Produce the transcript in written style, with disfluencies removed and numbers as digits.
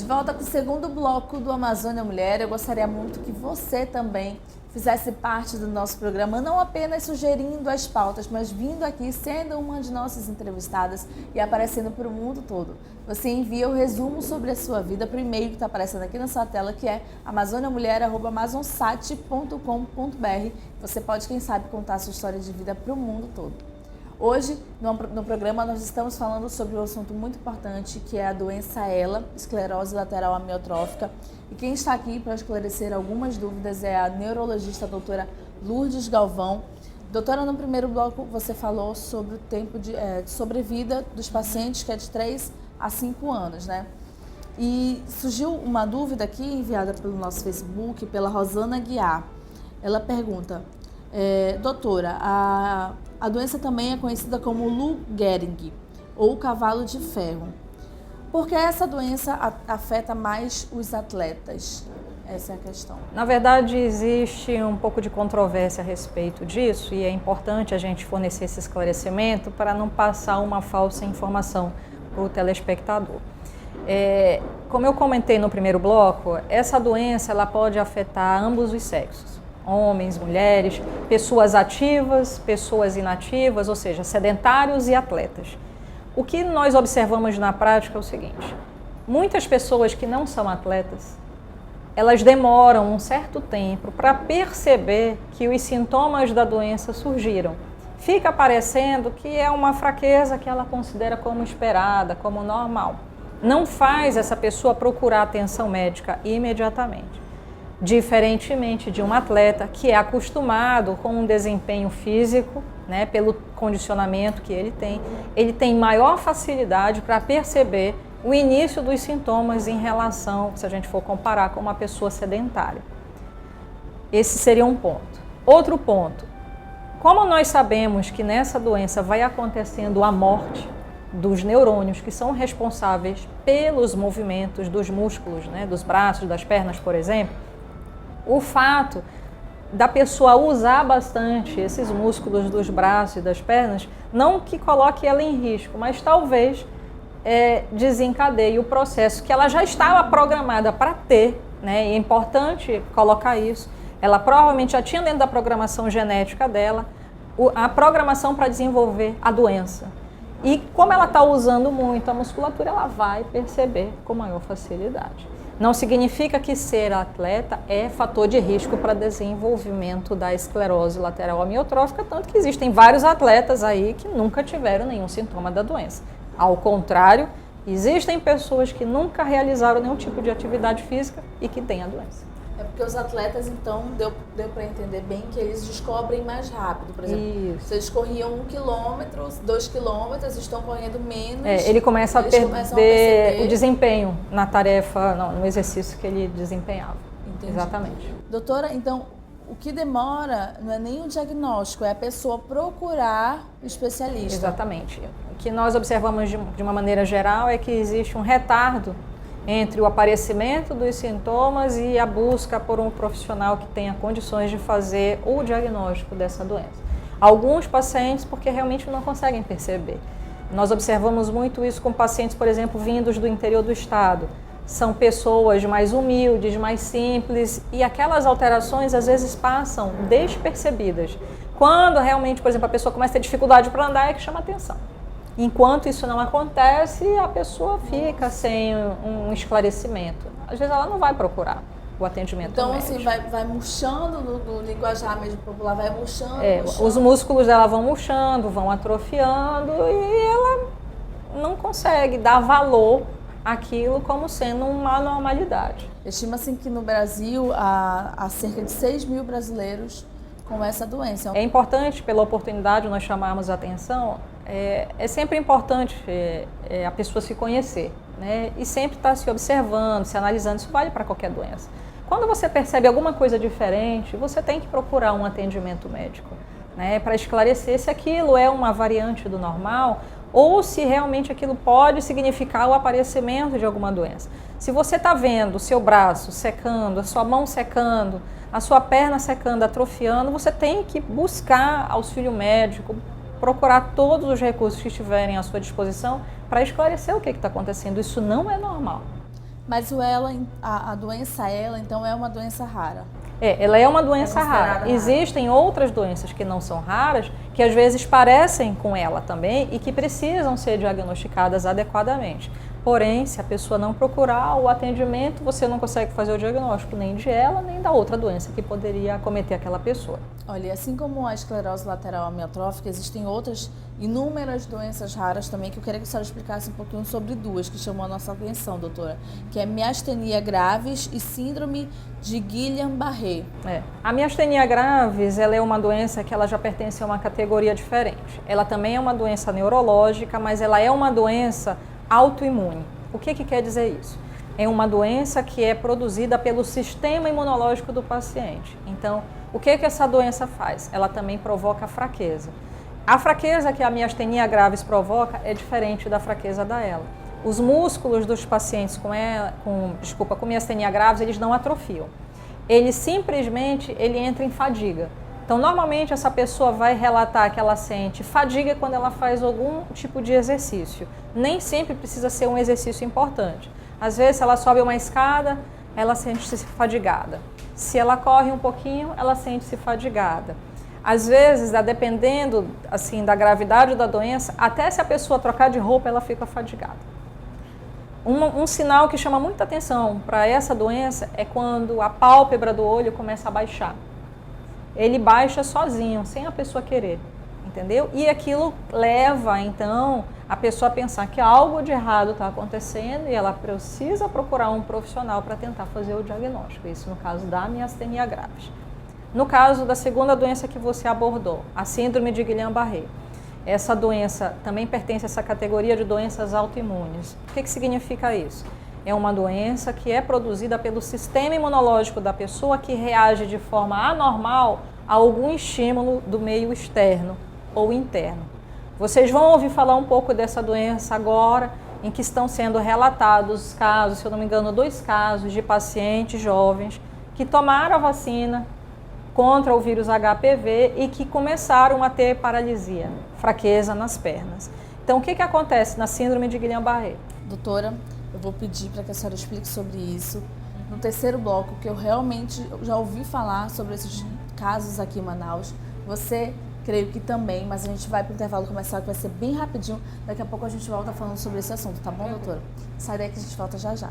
volta com o segundo bloco do Amazônia Mulher. Eu gostaria muito que você também fizesse parte do nosso programa, não apenas sugerindo as pautas, mas vindo aqui, sendo uma de nossas entrevistadas e aparecendo para o mundo todo. Você envia o resumo sobre a sua vida para o e-mail que está aparecendo aqui na sua tela, que é amazoniamulher@amazonsat.com.br. Você pode, quem sabe, contar a sua história de vida para o mundo todo. Hoje, no programa, nós estamos falando sobre um assunto muito importante, que é a doença ELA, esclerose lateral amiotrófica. E quem está aqui para esclarecer algumas dúvidas é a neurologista doutora Lourdes Galvão. Doutora, no primeiro bloco você falou sobre o tempo de sobrevida dos pacientes, que é de 3 a 5 anos, né? E surgiu uma dúvida aqui, enviada pelo nosso Facebook, pela Rosana Guiar. Ela pergunta, doutora, a doença também é conhecida como Lou Gehrig, ou cavalo de ferro. Por que essa doença afeta mais os atletas? Essa é a questão. Na verdade, existe um pouco de controvérsia a respeito disso e é importante a gente fornecer esse esclarecimento para não passar uma falsa informação para o telespectador. Como eu comentei no primeiro bloco, essa doença ela pode afetar ambos os sexos. Homens, mulheres, pessoas ativas, pessoas inativas, ou seja, sedentários e atletas. O que nós observamos na prática é o seguinte: muitas pessoas que não são atletas, elas demoram um certo tempo para perceber que os sintomas da doença surgiram. Fica parecendo que é uma fraqueza que ela considera como esperada, como normal. Não faz essa pessoa procurar atenção médica imediatamente. Diferentemente de um atleta que é acostumado com um desempenho físico, né, pelo condicionamento que ele tem maior facilidade para perceber o início dos sintomas em relação, se a gente for comparar com uma pessoa sedentária. Esse seria um ponto. Outro ponto, como nós sabemos que nessa doença vai acontecendo a morte dos neurônios que são responsáveis pelos movimentos dos músculos, né, dos braços, das pernas, por exemplo, o fato da pessoa usar bastante esses músculos dos braços e das pernas, não que coloque ela em risco, mas talvez desencadeie o processo que ela já estava programada para ter, né? E é importante colocar isso. Ela provavelmente já tinha dentro da programação genética dela a programação para desenvolver a doença. E como ela está usando muito a musculatura, ela vai perceber com maior facilidade. Não significa que ser atleta é fator de risco para desenvolvimento da esclerose lateral amiotrófica, tanto que existem vários atletas aí que nunca tiveram nenhum sintoma da doença. Ao contrário, existem pessoas que nunca realizaram nenhum tipo de atividade física e que têm a doença. É porque os atletas, então, deu para entender bem que eles descobrem mais rápido. Por exemplo, se eles corriam 1 quilômetro, 2 quilômetros, estão correndo menos. Ele começa a perder o desempenho na tarefa, no exercício que ele desempenhava. Entendi. Exatamente. Doutora, então, o que demora não é nem o diagnóstico, é a pessoa procurar o especialista. Exatamente. O que nós observamos de uma maneira geral é que existe um retardo entre o aparecimento dos sintomas e a busca por um profissional que tenha condições de fazer o diagnóstico dessa doença. Alguns pacientes, porque realmente não conseguem perceber. Nós observamos muito isso com pacientes, por exemplo, vindos do interior do estado. São pessoas mais humildes, mais simples, e aquelas alterações às vezes passam despercebidas. Quando realmente, por exemplo, a pessoa começa a ter dificuldade para andar, é que chama atenção. Enquanto isso não acontece, a pessoa fica sem um esclarecimento. Às vezes ela não vai procurar o atendimento médico. Então, assim, vai murchando, no linguajar mesmo popular, vai murchando, murchando. Os músculos dela vão murchando, vão atrofiando e ela não consegue dar valor àquilo como sendo uma normalidade. Estima-se que no Brasil há cerca de 6 mil brasileiros com essa doença. É importante, pela oportunidade, nós chamarmos a atenção. É sempre importante a pessoa se conhecer, né? E sempre estar se observando, se analisando. Isso vale para qualquer doença. Quando você percebe alguma coisa diferente, você tem que procurar um atendimento médico, né? Para esclarecer se aquilo é uma variante do normal ou se realmente aquilo pode significar o aparecimento de alguma doença. Se você está vendo o seu braço secando, a sua mão secando, a sua perna secando, atrofiando, você tem que buscar auxílio médico, procurar todos os recursos que estiverem à sua disposição para esclarecer o que está acontecendo. Isso não é normal. Mas a doença ELA, então, é uma doença rara? Ela é uma doença rara. Rara. Existem outras doenças que não são raras, que às vezes parecem com ela também e que precisam ser diagnosticadas adequadamente. Porém, se a pessoa não procurar o atendimento, você não consegue fazer o diagnóstico nem de ela, nem da outra doença que poderia acometer aquela pessoa. Olha, assim como a esclerose lateral amiotrófica, existem outras inúmeras doenças raras também, que eu queria que a senhora explicasse um pouquinho sobre duas que chamam a nossa atenção, doutora, que é miastenia graves e síndrome de Guillain-Barré. A miastenia graves, ela é uma doença que ela já pertence a uma categoria diferente. Ela também é uma doença neurológica, mas ela é uma doença autoimune. O que quer dizer isso? É uma doença que é produzida pelo sistema imunológico do paciente. Então, o que essa doença faz? Ela também provoca fraqueza. A fraqueza que a miastenia graves provoca é diferente da fraqueza da ELA. Os músculos dos pacientes com miastenia graves, eles não atrofiam. Ele simplesmente entra em fadiga. Então, normalmente, essa pessoa vai relatar que ela sente fadiga quando ela faz algum tipo de exercício. Nem sempre precisa ser um exercício importante. Às vezes, se ela sobe uma escada, ela sente-se fadigada. Se ela corre um pouquinho, ela sente-se fadigada. Às vezes, dependendo assim, da gravidade da doença, até se a pessoa trocar de roupa, ela fica fadigada. Um sinal que chama muita atenção para essa doença é quando a pálpebra do olho começa a baixar. Ele baixa sozinho, sem a pessoa querer, entendeu? E aquilo leva, então, a pessoa a pensar que algo de errado está acontecendo e ela precisa procurar um profissional para tentar fazer o diagnóstico. Isso no caso da miastenia graves. No caso da segunda doença que você abordou, a síndrome de Guillain-Barré. Essa doença também pertence a essa categoria de doenças autoimunes. O que significa isso? É uma doença que é produzida pelo sistema imunológico da pessoa que reage de forma anormal a algum estímulo do meio externo ou interno. Vocês vão ouvir falar um pouco dessa doença agora, em que estão sendo relatados casos, se eu não me engano, 2 casos de pacientes jovens que tomaram a vacina contra o vírus HPV e que começaram a ter paralisia, fraqueza nas pernas. Então, o que acontece na síndrome de Guillain-Barré? Doutora, eu vou pedir para que a senhora explique sobre isso. No terceiro bloco, que eu realmente já ouvi falar sobre esses casos aqui em Manaus. Você, creio que também, mas a gente vai para o intervalo comercial, que vai ser bem rapidinho. Daqui a pouco a gente volta falando sobre esse assunto, tá bom, doutora? Sai daí que a gente volta já já.